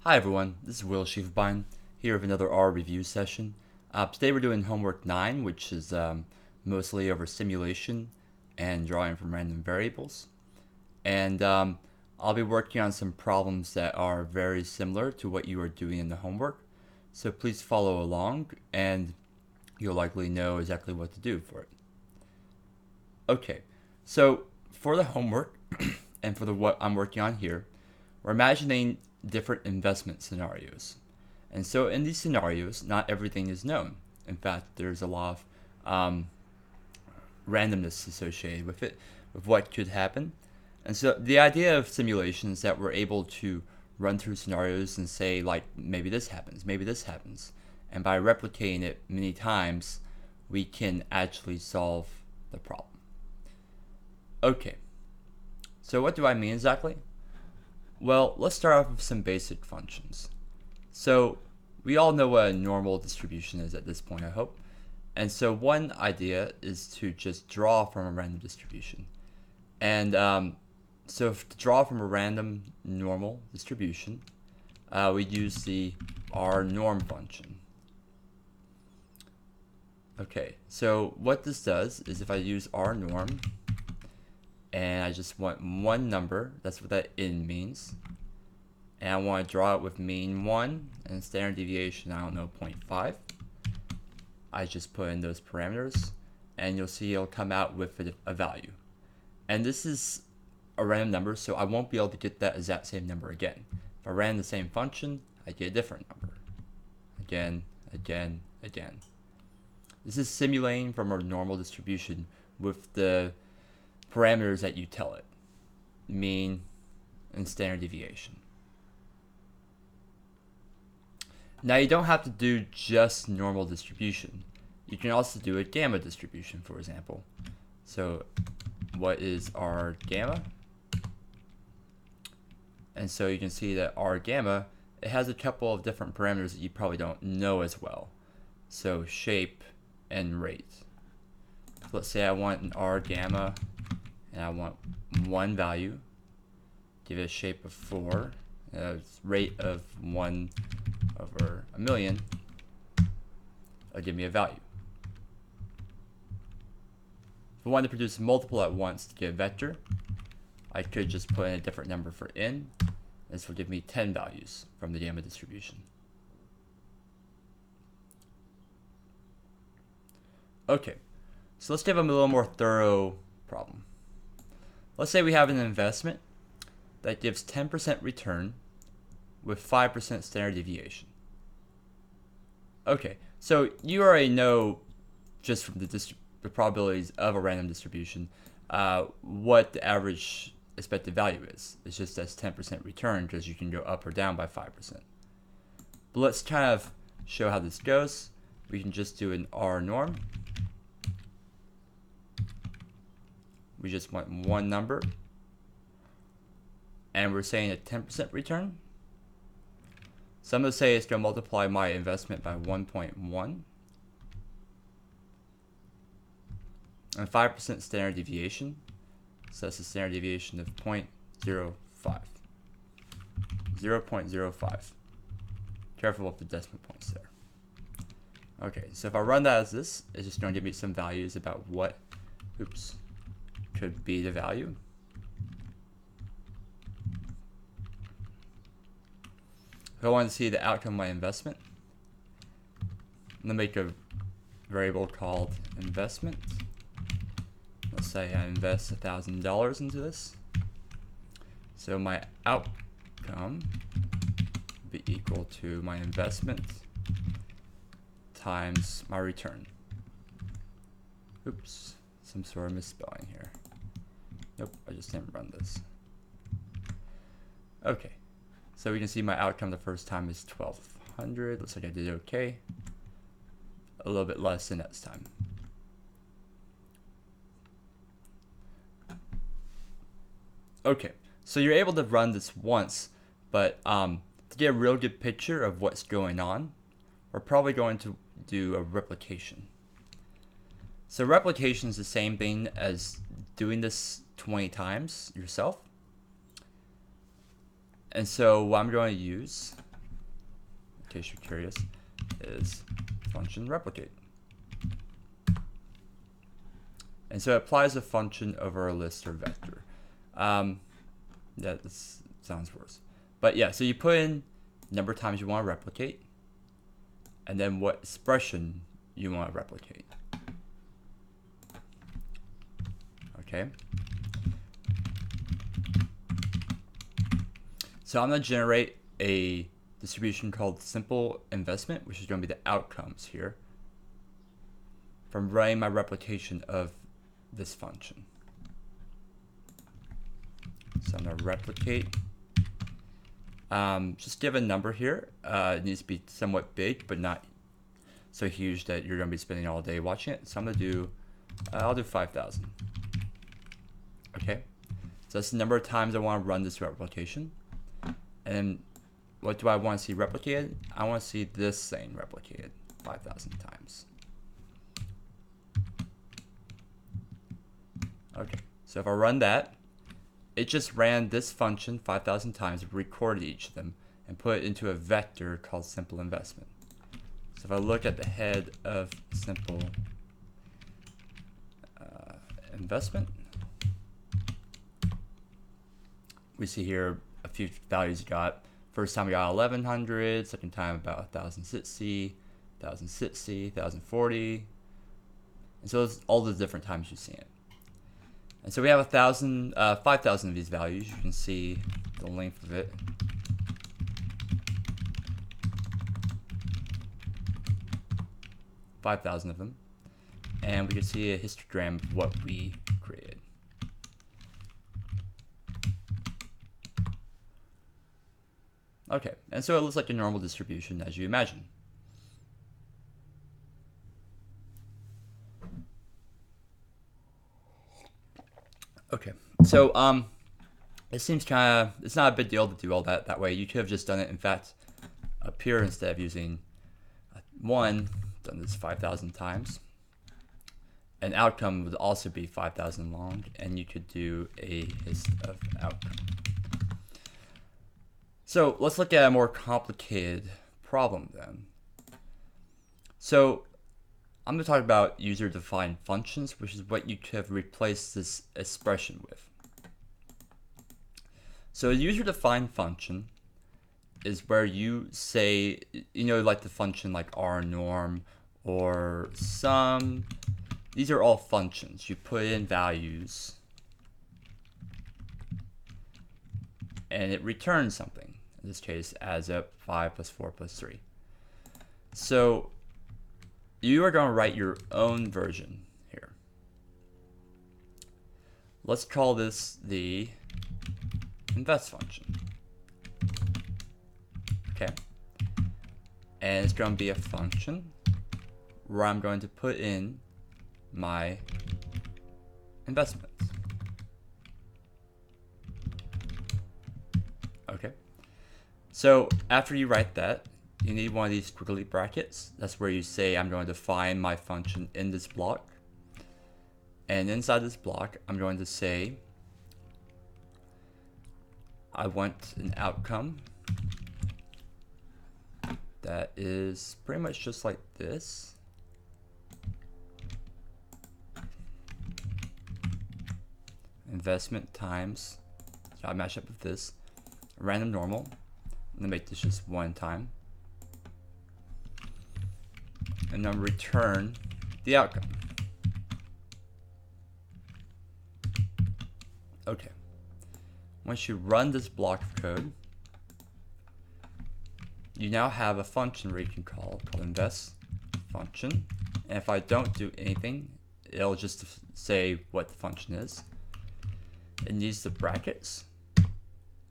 Hi everyone, this is RHelpSessionHW9 here with another R review session. Today we're doing homework 9, which is mostly over simulation and drawing from random variables. And I'll be working on some problems that are very similar to what you are doing in the homework. So please follow along and you'll likely know exactly what to do for it. Okay, so for the homework and for what I'm working on here, we're imagining different investment scenarios. And so in these scenarios, not everything is known. In fact, there's a lot of randomness associated with it, with what could happen. And so the idea of simulation is that we're able to run through scenarios and say, like, maybe this happens, maybe this happens. And by replicating it many times, we can actually solve the problem. Okay, so what do I mean exactly? Well, let's start off with some basic functions. So we all know what a normal distribution is at this point, I hope. And so one idea is to just draw from a random distribution. And so to draw from a random normal distribution, we use the RNorm function. Okay, so what this does is if I use RNorm, and I just want one number, that's what that in means, and I want to draw it with mean 1 and standard deviation, I don't know, 0.5. I just put in those parameters and you'll see it'll come out with a value. And this is a random number, so I won't be able to get that exact same number again. If I ran the same function, I get a different number. Again, again, again. This is simulating from a normal distribution with the parameters that you tell it, mean and standard deviation. Now you don't have to do just normal distribution. You can also do a gamma distribution, for example. So what is R gamma? And so you can see that R gamma, it has a couple of different parameters that you probably don't know as well. So shape and rate. So let's say I want an R gamma and I want one value, give it a shape of 4, a rate of 1 over a million, it'll give me a value. If I wanted to produce a multiple at once to get a vector, I could just put in a different number for n. This will give me 10 values from the gamma distribution. Okay, so let's give them a little more thorough problem. Let's say we have an investment that gives 10% return with 5% standard deviation. Okay, so you already know just from the probabilities of a random distribution what the average expected value is. It's just that's 10% return because you can go up or down by 5%. But let's kind of show how this goes. We can just do an RNorm. We just want one number, and we're saying a 10% return. So I'm going to say it's going to multiply my investment by 1.1 and 5% standard deviation. So that's a standard deviation of 0.05. 0.05. Careful with the decimal points there. Okay, so if I run that as this, it's just going to give me some values about what, could be the value. If I want to see the outcome of my investment, I'm going to make a variable called investment. Let's say I invest $1,000 into this. So my outcome would be equal to my investment times my return. Oops, some sort of misspelling here. Nope, I just didn't run this. Okay, so we can see my outcome the first time is 1,200. Looks like I did okay. A little bit less the next time. Okay, so you're able to run this once, but to get a real good picture of what's going on, we're probably going to do a replication. So replication is the same thing as doing this 20 times yourself. And so what I'm going to use case you're curious, is function replicate. And so it applies a function over a list or vector. That sounds worse. But yeah, so you put in number of times you want to replicate, and then what expression you want to replicate. Okay. So I'm going to generate a distribution called simple investment, which is going to be the outcomes here from running my replication of this function. So I'm going to replicate. Just give a number here. It needs to be somewhat big, but not so huge that you're going to be spending all day watching it. So I'm going to do, I'll do 5,000. Okay. So that's the number of times I want to run this replication. And then what do I want to see replicated? I want to see this thing replicated 5,000 times. Okay. So if I run that, it just ran this function 5,000 times, recorded each of them, and put it into a vector called simple investment. So if I look at the head of simple investment, we see here a few values you got. First time we got 1,100, second time about 1,060, 1,060, 1,040. And so it's all the different times you've seen it. And so we have 5,000 of these values. You can see the length of it. $5,000 of them. And we can see a histogram of what we created. Okay, and so it looks like a normal distribution as you imagine. Okay, so it seems it's not a big deal to do all that way. You could have just done it, in fact, up here instead of using 1, done this 5,000 times. An outcome would also be 5,000 long, and you could do a hist of outcome. So let's look at a more complicated problem then. So I'm going to talk about user-defined functions, which is what you could have replaced this expression with. So a user-defined function is where you say, like the function like rnorm or sum. These are all functions. You put in values and it returns something. In this case, adds up 5 plus 4 plus 3. So you are going to write your own version here. Let's call this the invest function. Okay. And it's going to be a function where I'm going to put in my investments. Okay. So after you write that, you need one of these squiggly brackets. That's where you say I'm going to define my function in this block. And inside this block, I'm going to say I want an outcome that is pretty much just like this. Investment times, so I match up with this, random normal. I'm gonna make this just one time. And then return the outcome. Okay. Once you run this block of code, you now have a function where you can called invest function. And if I don't do anything, it'll just say what the function is. It needs the brackets.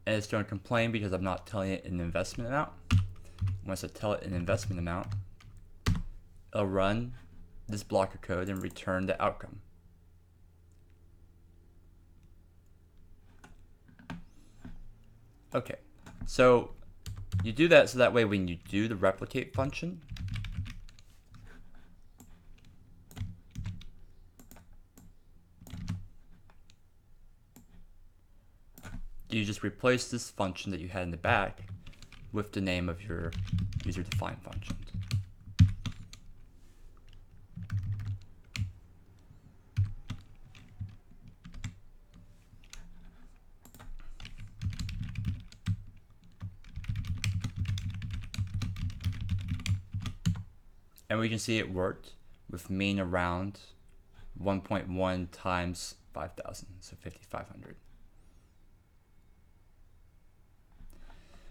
And it's going to complain because I'm not telling it an investment amount. Once I tell it an investment amount, it'll run this block of code and return the outcome. Okay, so you do that so that way when you do the replicate function, you just replace this function that you had in the back with the name of your user-defined function. And we can see it worked with mean around 1.1 times 5,000, so 5,500.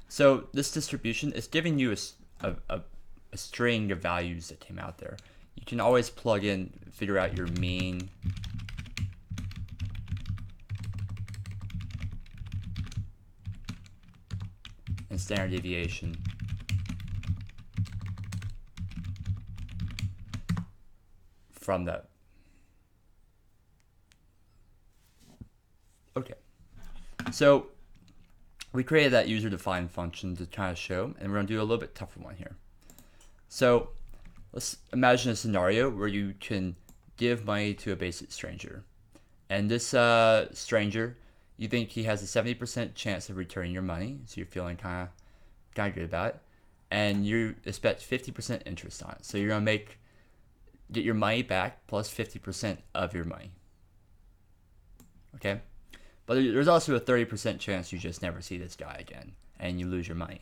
So this distribution is giving you a string of values that came out there. You can always plug in, figure out your mean and standard deviation from that. Okay, so we created that user-defined function to kind of show, and we're going to do a little bit tougher one here. So let's imagine a scenario where you can give money to a basic stranger, and this stranger, you think he has a 70% chance of returning your money, so you're feeling kind of good about it, and you expect 50% interest on it. So you're going to get your money back plus 50% of your money. Okay? But there's also a 30% chance you just never see this guy again and you lose your money.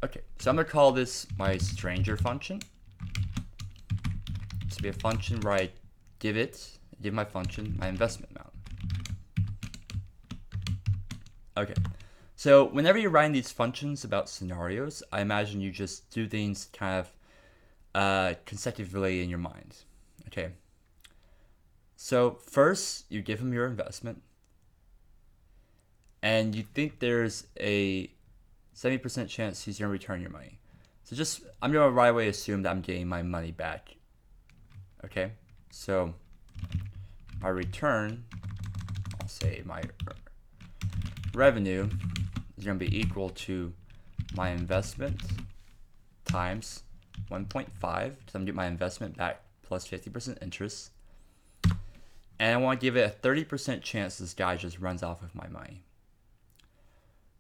Okay, so I'm going to call this my stranger function. This will be a function where I give my function my investment amount. Okay, so whenever you're writing these functions about scenarios, I imagine you just do things kind of consecutively in your mind. Okay. So first, you give him your investment, and you think there's a 70% chance he's going to return your money. So I'm going to right away assume that I'm getting my money back. Okay, so my return, I'll say my revenue is going to be equal to my investment times 1.5, because I'm getting my investment back plus 50% interest. And I want to give it a 30% chance this guy just runs off with my money.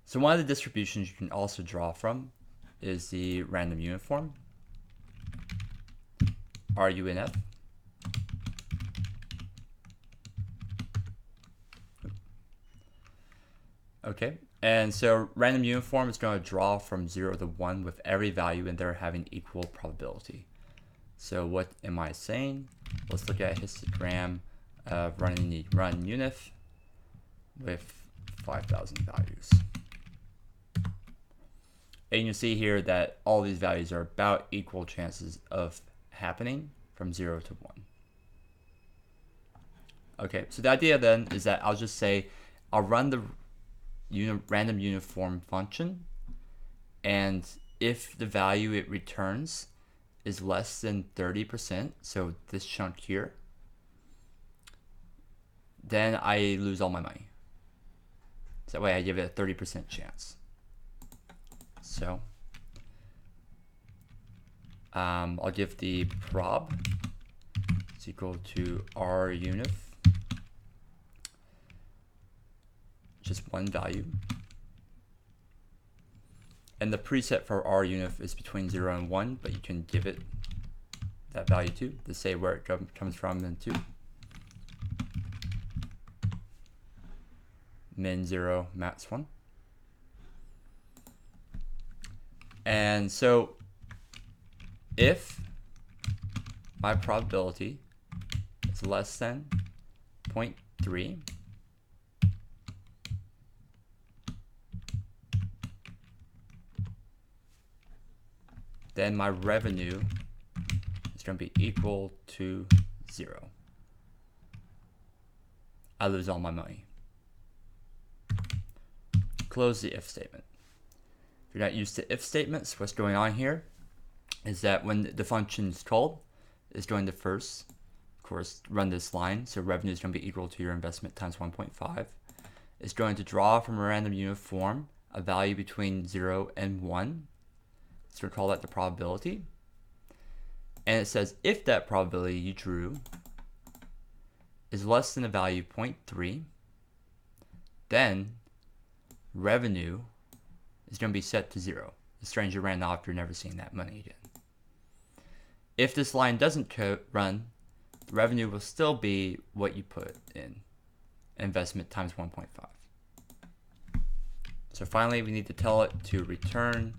So one of the distributions you can also draw from is the random uniform, RUNF. Okay, and so random uniform is going to draw from 0 to 1 with every value in there having equal probability. So what am I saying? Let's look at a histogram of running the run unif with 5,000 values. And you see here that all these values are about equal chances of happening from 0 to 1. Okay, so the idea then is that I'll just say I'll run the random uniform function, and if the value it returns is less than 30%, so this chunk here, then I lose all my money. So that way I give it a 30% chance. So I'll give the prob is equal to RUnif, just one value. And the preset for RUnif is between 0 and 1, but you can give it that value too to say where it comes from and to. Min 0, max 1. And so if my probability is less than 0.3, then my revenue is going to be equal to 0. I lose all my money. Close the if statement. If you're not used to if statements, what's going on here is that when the function is called, it's going to first, of course, run this line. So revenue is going to be equal to your investment times 1.5. It's going to draw from a random uniform a value between 0 and 1. It's going to call that the probability. And it says if that probability you drew is less than a value 0.3, then revenue is going to be set to 0. The stranger ran off, you're never seeing that money again. If this line doesn't run, the revenue will still be what you put in, investment times 1.5. So finally, we need to tell it to return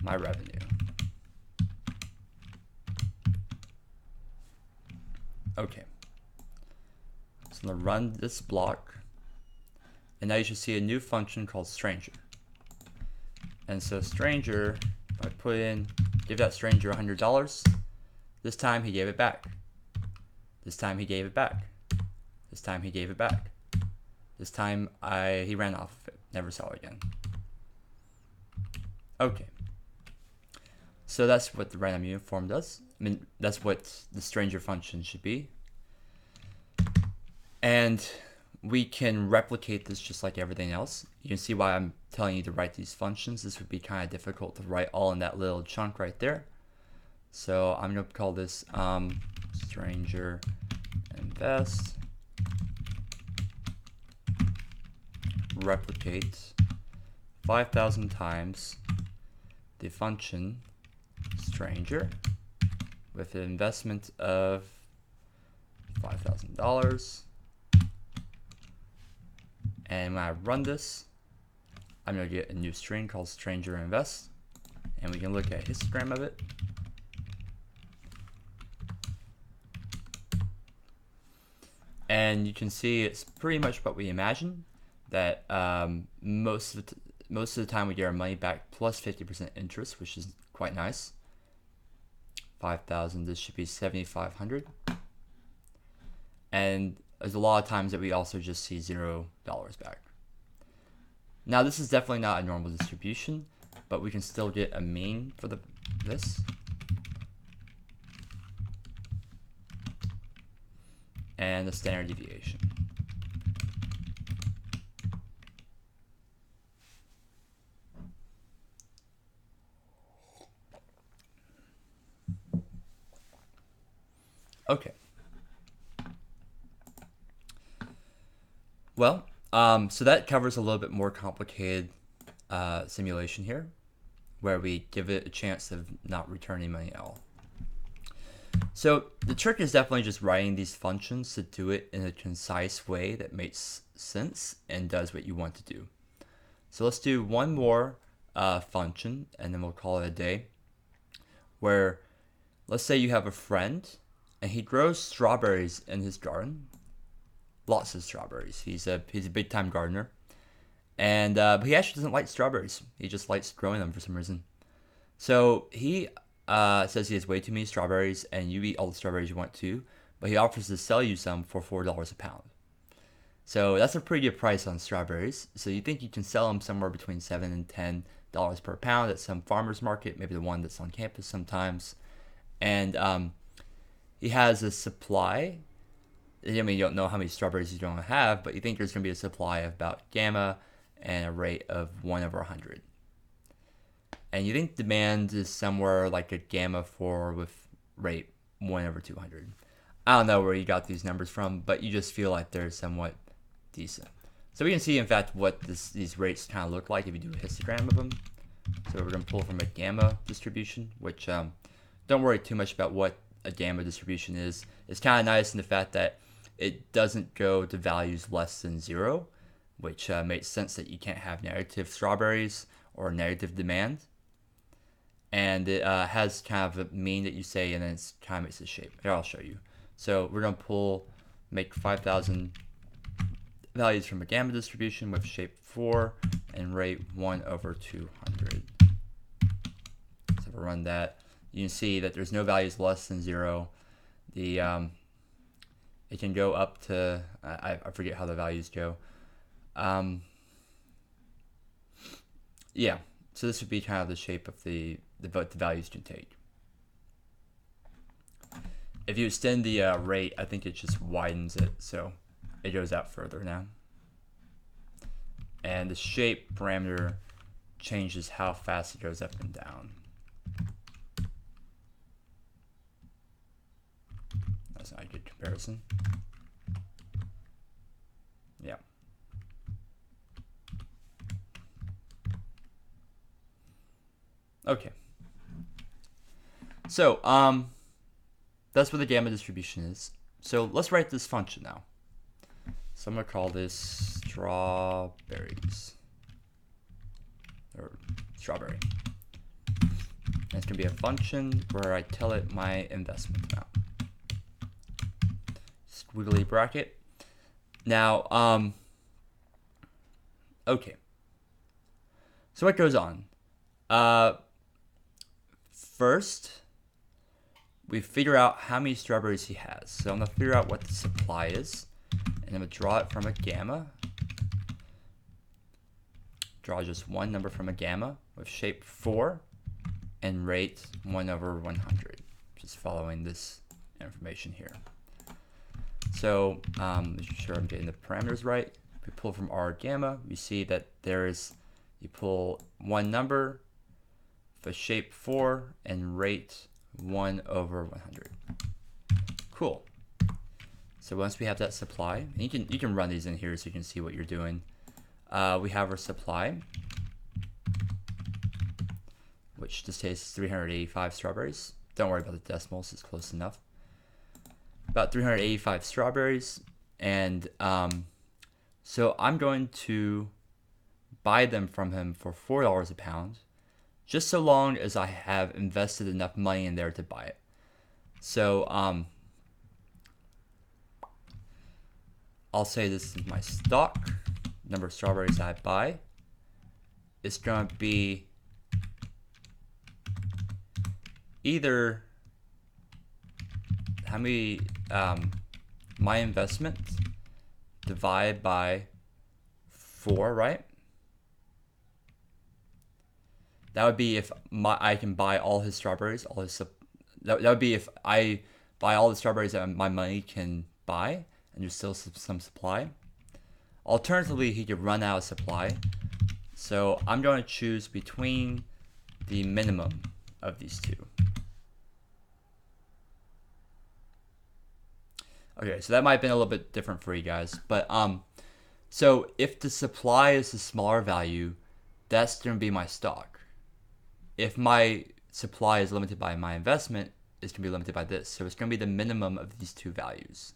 my revenue. Okay. So I'm going to run this block. And now you should see a new function called stranger. And so stranger, if I put in, give that stranger $100, this time he gave it back. This time he gave it back. This time he gave it back. This time he ran off of it, never saw it again. Okay. So that's what the random uniform does. I mean, that's what the stranger function should be. And we can replicate this just like everything else. You can see why I'm telling you to write these functions. This would be kind of difficult to write all in that little chunk right there. So I'm going to call this stranger invest replicate 5,000 times the function stranger with an investment of $5,000. And when I run this, I'm going to get a new string called stranger invest, and we can look at a histogram of it. And you can see it's pretty much what we imagined, that most of the time we get our money back plus 50% interest, which is quite nice. 5,000, this should be 7,500. And there's a lot of times that we also just see $0 back. Now this is definitely not a normal distribution, but we can still get a mean for this. And the standard deviation. Okay. Well, so that covers a little bit more complicated simulation here, where we give it a chance of not returning money at all. So the trick is definitely just writing these functions to do it in a concise way that makes sense and does what you want to do. So let's do one more function, and then we'll call it a day, where let's say you have a friend and he grows strawberries in his garden. Lots of strawberries. He's a big time gardener, and but he actually doesn't like strawberries. He just likes growing them for some reason. So he says he has way too many strawberries, and you eat all the strawberries you want to, but he offers to sell you some for $4 a pound. So that's a pretty good price on strawberries. So you think you can sell them somewhere between $7 and $10 per pound at some farmer's market, maybe the one that's on campus sometimes. And he has a supply. I mean, you don't know how many strawberries you're going to have, but you think there's going to be a supply of about gamma and a rate of 1/100. And you think demand is somewhere like a gamma 4 with rate 1/200. I don't know where you got these numbers from, but you just feel like they're somewhat decent. So we can see, in fact, what these rates kind of look like if you do a histogram of them. So we're going to pull from a gamma distribution, which don't worry too much about what a gamma distribution is. It's kind of nice in the fact that it doesn't go to values less than 0, which makes sense that you can't have negative strawberries or negative demand. And it has kind of a mean that you say, and then it kind of makes a shape. Here, I'll show you. So we're going to make 5,000 values from a gamma distribution with shape 4 and rate 1/200. So if I run that, you can see that there's no values less than 0. It can go up to, I forget how the values go. Yeah, so this would be kind of the shape of the values can take. If you extend the rate, I think it just widens it, so it goes out further now. And the shape parameter changes how fast it goes up and down. That's not a good comparison. Yeah. Okay. So, that's what the gamma distribution is. So let's write this function now. So I'm going to call this strawberries. Or strawberry. And it's going to be a function where I tell it my investment amount. Squiggly bracket. Now, okay. So what goes on? First, we figure out how many strawberries he has. So I'm going to figure out what the supply is. And I'm going to draw it from a gamma. Draw just one number from a gamma with shape 4 and rate 1/100. Just following this information here. So make sure I'm getting the parameters right. If we pull from R gamma, we see that you pull one number for shape 4 and rate 1/100. Cool. So once we have that supply, and you can run these in here so you can see what you're doing. We have our supply, which just tastes 385 strawberries. Don't worry about the decimals, it's close enough. About 385 strawberries, and so I'm going to buy them from him for $4 a pound, just so long as I have invested enough money in there to buy it. So I'll say this is my stock, number of strawberries I buy. It's going to be either how many my investment divided by 4, right? That would be if I can buy all his strawberries, that would be if I buy all the strawberries that my money can buy, and there's still some supply. Alternatively, he could run out of supply. So I'm going to choose between the minimum of these two. Okay, so that might have been a little bit different for you guys, but so if the supply is a smaller value, that's going to be my stock. If my supply is limited by my investment, it's going to be limited by this. So it's going to be the minimum of these two values.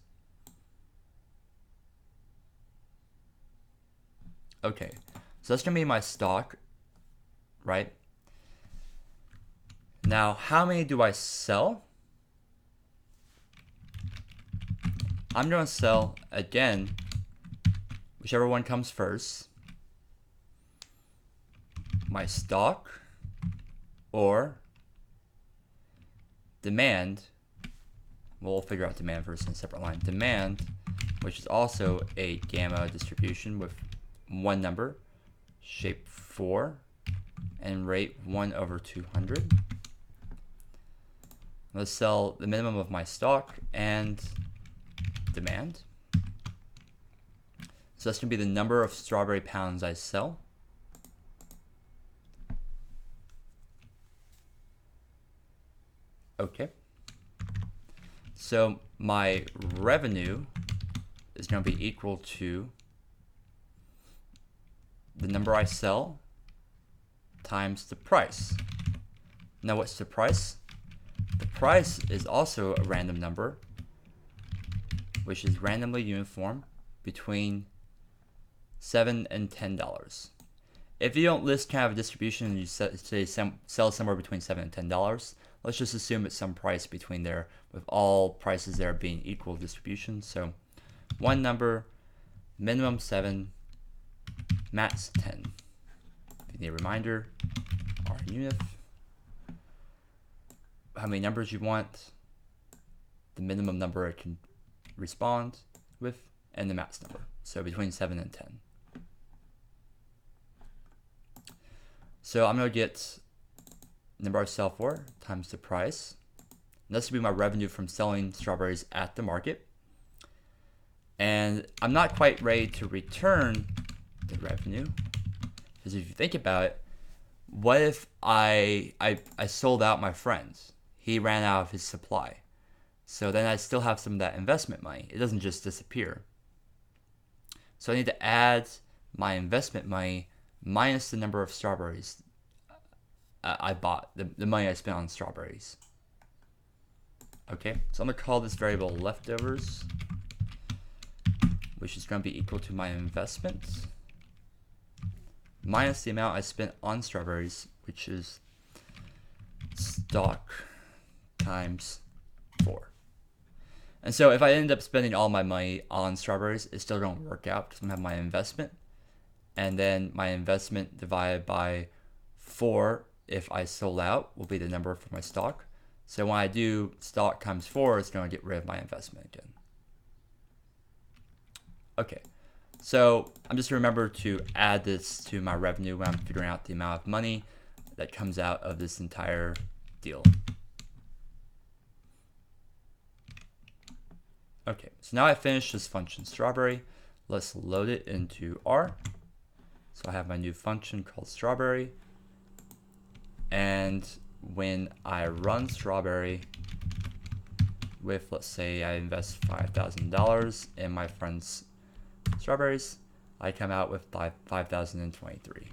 Okay, so that's going to be my stock, right? Now, how many do I sell? I'm going to sell, again, whichever one comes first, my stock or demand. We'll figure out demand first in a separate line. Demand, which is also a gamma distribution with one number, shape 4, and rate 1/200. Let's sell the minimum of my stock and demand. So that's going to be the number of strawberry pounds I sell. Okay. So my revenue is going to be equal to the number I sell times the price. Now what's the price? The price is also a random number, which is randomly uniform between $7 and $10. If you don't list kind of a distribution and you say sell somewhere between $7 and $10, let's just assume it's some price between there, with all prices there being equal distribution. So one number, minimum 7, max 10. If you need a reminder, RUnif, how many numbers you want, the minimum number it can respond with, and the max number. So between 7 and 10. So I'm going to get number I sell for times the price. And this will be my revenue from selling strawberries at the market. And I'm not quite ready to return the revenue, because if you think about it, what if I sold out my friend? He ran out of his supply. So then I still have some of that investment money. It doesn't just disappear. So I need to add my investment money minus the number of strawberries I bought, the money I spent on strawberries. Okay, so I'm gonna call this variable leftovers, which is gonna be equal to my investment minus the amount I spent on strawberries, which is stock times 4. And so if I end up spending all my money on strawberries, it's still going to work out because I'm going to have my investment. And then my investment divided by 4, if I sold out, will be the number for my stock. So when I do stock times 4, it's going to get rid of my investment again. Okay, so I'm just remember to add this to my revenue when I'm figuring out the amount of money that comes out of this entire deal. Okay, so now I finished this function strawberry. Let's load it into R. So I have my new function called strawberry. And when I run strawberry with, let's say I invest $5,000 in my friend's strawberries, I come out with 5,023.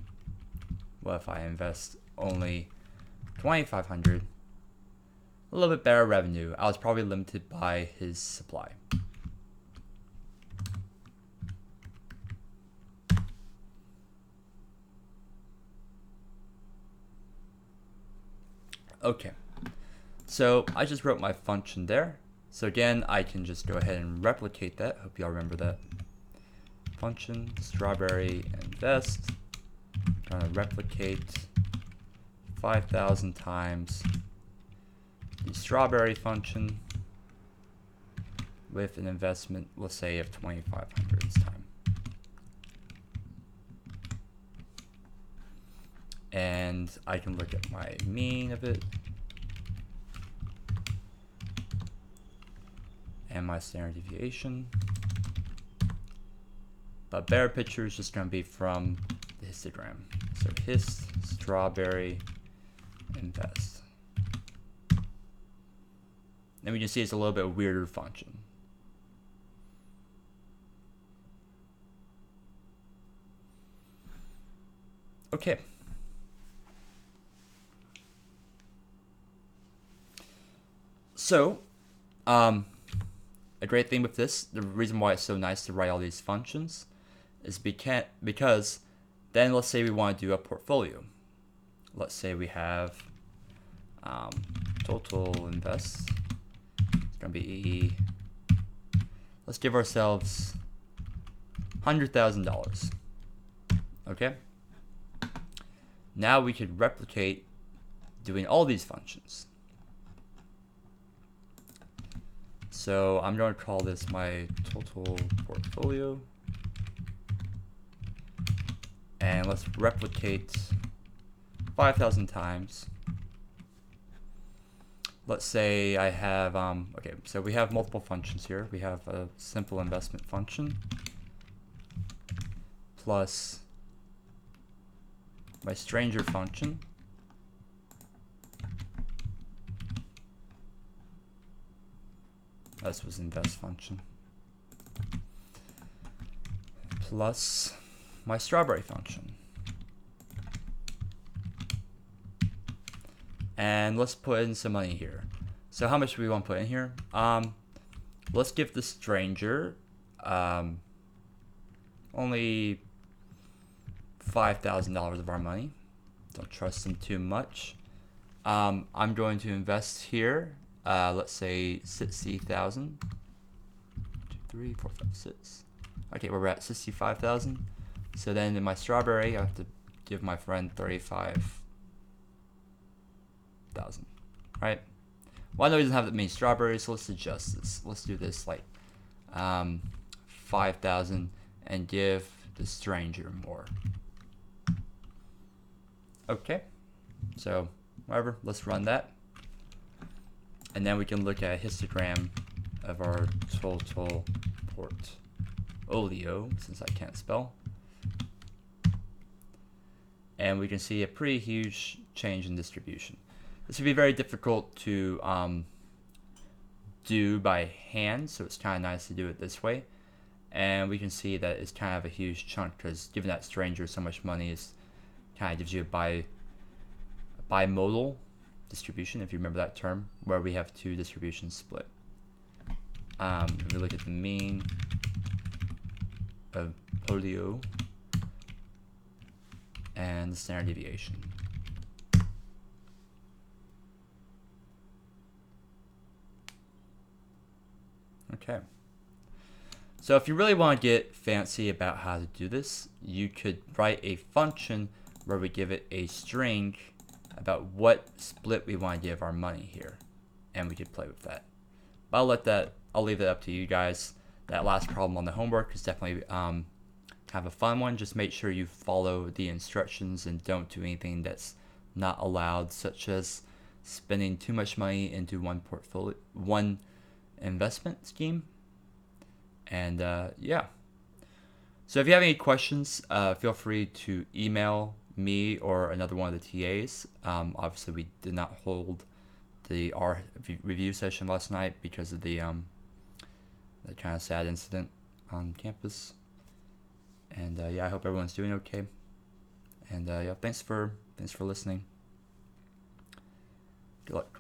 Well, if I invest only 2,500, a little bit better revenue. I was probably limited by his supply. Okay, so I just wrote my function there. So again, I can just go ahead and replicate that. Hope y'all remember that. Function strawberry invest. I'm gonna replicate 5,000 times the strawberry function with an investment, let's say, of 2,500 this time. And I can look at my mean of it and my standard deviation. But better picture is just going to be from the histogram. So hist strawberry invest. And we can see it's a little bit weirder function. Okay. So, a great thing with this, the reason why it's so nice to write all these functions is because then let's say we want to do a portfolio. Let's say we have total invest. It's going to be, let's give ourselves $100,000. Okay. Now we could replicate doing all these functions. So I'm going to call this my total portfolio. And let's replicate 5,000 times. Let's say I have, okay, so we have multiple functions here. We have a simple investment function plus my stranger function. This was invest function. Plus my strawberry function. And let's put in some money here. So how much do we want to put in here? Let's give the stranger only $5,000 of our money. Don't trust them too much. I'm going to invest here. Let's say 60,000. 2, 3, 4, 5, 6. Okay, we're at 65,000. So then in my strawberry, I have to give my friend 35,000. Right? Well, I know he doesn't have that many strawberries, so let's adjust this. Let's do this like 5,000 and give the stranger more. Okay. So whatever, let's run that. And then we can look at a histogram of our total portfolio, since I can't spell. And we can see a pretty huge change in distribution. This would be very difficult to do by hand, so it's kind of nice to do it this way. And we can see that it's kind of a huge chunk because giving that stranger so much money is kind of gives you a bimodal distribution, if you remember that term, where we have two distributions split. If we look at the mean of polio and the standard deviation. Okay. So if you really want to get fancy about how to do this, you could write a function where we give it a string about what split we want to give our money here, and we could play with that. But I'll leave that up to you guys. That last problem on the homework is definitely kind of a fun one. Just make sure you follow the instructions and don't do anything that's not allowed, such as spending too much money into one investment scheme. And yeah. So if you have any questions, feel free to email me or another one of the TAs. Obviously, we did not hold the R review session last night because of the kind of sad incident on campus. And yeah, I hope everyone's doing okay. And yeah, thanks for listening. Good luck.